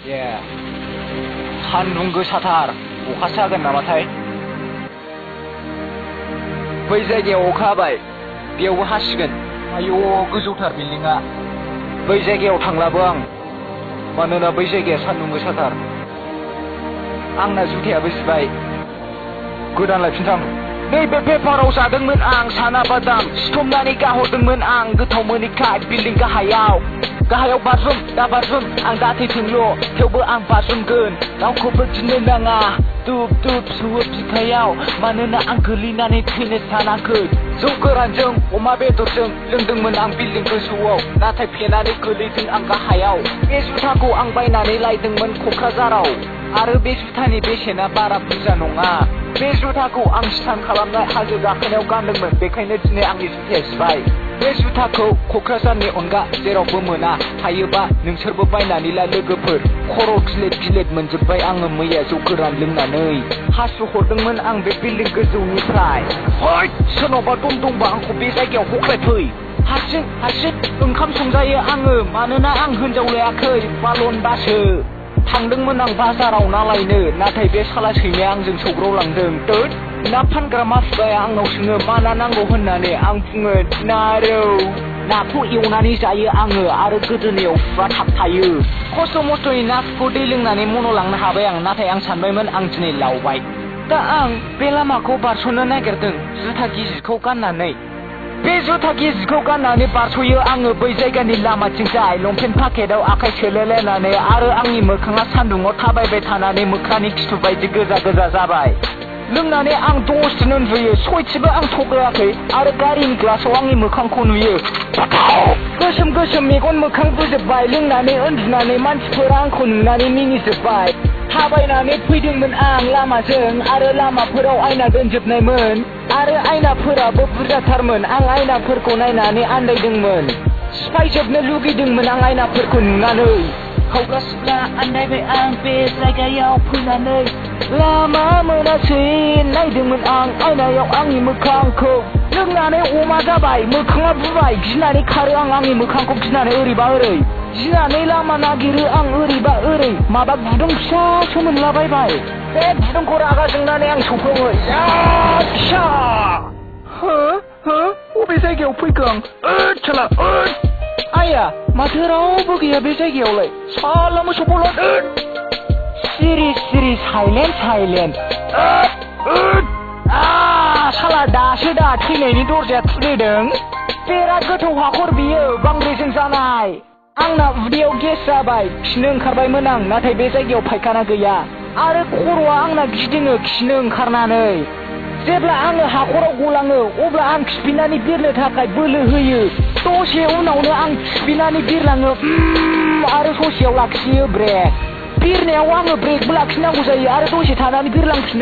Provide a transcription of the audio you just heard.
예. सान्दुं गोसाथार अखासो हागोन नामाथाय बै जायगायाव अखा हाबाय बेयावबो हासिगोन आयौ गोजौथार बिल्डिंआ बै जायगायाव थांलाबो आं मानोना बै जायगाया सान्दुं गोसाथार आंना जुथायाबो जिबाय गोदान लायफिनथां नैबे पेपाराव जादोंमोन आं साना बादाम सिथमनानै गाहरदोंमोन आं गोथाव मोनैखाय बिल्डिं गाहायाव बाज्रुम दा बाज्रुम आं दा थैथोंल' थेवबो आं बाज्रुमगोन रावखौबो गिनो नाङा दुब दुब सुवो बिखायाव मानोना आं गोलैनानै थैनो सानाखै जौ गोरानजों अमा बेदरजों लोंदोंमोन आं बिल्डिं गोजौआव नाथाय फेनानै गोलैदों आं गाहायाव बे जुथाखौ आं बायनानै लायदोंमोन क'क्राझाराव आरो बे जुथानि बेसेना बारा बुरजा नङा बे जुथाखौ आं स्टान खालामनाय हाजो गाखोनायाव गानदोंमोन बेखायनो दिनै आंनि जुथाया जिबाय बे जुथाखौ क'क्राझारनि अनगा जेरावबो मोना हायोबा नोंसोरबो बायनानै ला लोगोफोर खर' गिलेट गिलेट मोनजोब्बाय आङो मैया जौ गोरान लोंनानै हासु हरदोंमोन आं बे बिल्डिं गोजौनिफ्राय है सोरनावबा दम दंबा आंखौ बे जायगायाव हख्लायफै हारसिं ओंखाम संजायो आङो मानोना आं हिनजाव लायाखै बालनबासो थांदोंमोन आं बाजाराव ना लायनो नाथाय बे साला सैमाया आंजों सौग्रावलांदों दोद ना फानग्रा माफियाया आंनाव सोङो मा ना नांगौ होननानै आं बुङो नारौ नाखौ एवनानै जायो आङो आरो गोदोनायाव फुवा थाबथायो खस्थ' मस्थ'यै नाखौ दै लोंनानै मन' लांनो हाबाय आं नाथाय आं सानबायमोन आं दिनै लावबाय दा आं बे लामाखौ बारस'नो नागिरदों जुथा गिजिखौ गाननानै बे जुथा गिजिखौ गाननानै बारस'यो आङो बै जायगानि लामाथिंजाय लंपेन्ट पाकेटाव आखाइ सोलायलायनानै आरो आंनि मोखाङा सान्दुङाव थाबायबाय थानानै मोख्रानि खिथु बायदि गोजा गोजा जाबाय लोंनानै आं दसेनो उन्दुयो सयथिबो आं थगायाखै आरो गारिनि ग्लासाव आंनि मोखांखौ नुयो गोसोम मेगन मोखां बोजोबबाय लोंनानै उन्दुनानै मानसिफोरा आंखौ नुनानै मिनिजोबबाय थाबायनानै फैदोंमोन आं लामाजों आरो लामाफोराव आयना दोनजोबनायमोन आरो आयनाफोराबो बुरजाथारमोन आं आयनाफोरखौ नायनानै आन्दायदोंमोन सिफायजोबनो लुगैदोंमोन आं आयनाफोरखौ नुनानै खावब्ला सिब्ला आन्दायबाय आं बे जायगायाव फैनानै लामा मोनासै नायदोंमोन आं आयनायाव आंनि मोखांखौ लोंनानै अमा जाबाय मोखाङा बुबाय गिनानै खारो आं आंनि मोखांखौ गिनानै ओरैबा ओरै गिनानै लामा नागिरो आं ओरैबा ओरै माबा गुदुं फिसासो मोनलाबायबाय बे गुदुंखौ रागा जोंनानै आं सौफौयो फिसा हो बबे जायगायाव फैखो आं साला आया माथो रावबो गैया बे जायगायावलाय साला मोसौखौल' सिरि साइलेन्ट साला दासो दा थैनायनि दरजाया खुलिदों बिराद गोथौ हाखर बियो बांग्रिजों जानाय आंना उदैयाव गेस जाबाय खिनो ओंखारबायमोन आं नाथाय बे जायगायाव फायखाना गैया आरो खर'आ आंना गिदिङो खिनो ओंखारनानै जेब्ला आङो हाखराव गलाङो अब्ला आं खिफिनानै बिरनो थाखाय बोलो होयो दसे उनावनो आं खिफिनानै बिरलाङो आरो ससेयाव लाखियो ब्रेक बिरनायाव आङो ब्रेकबो लाखिनांगौ जायो आरो दसे थानानै बिरलांफिनो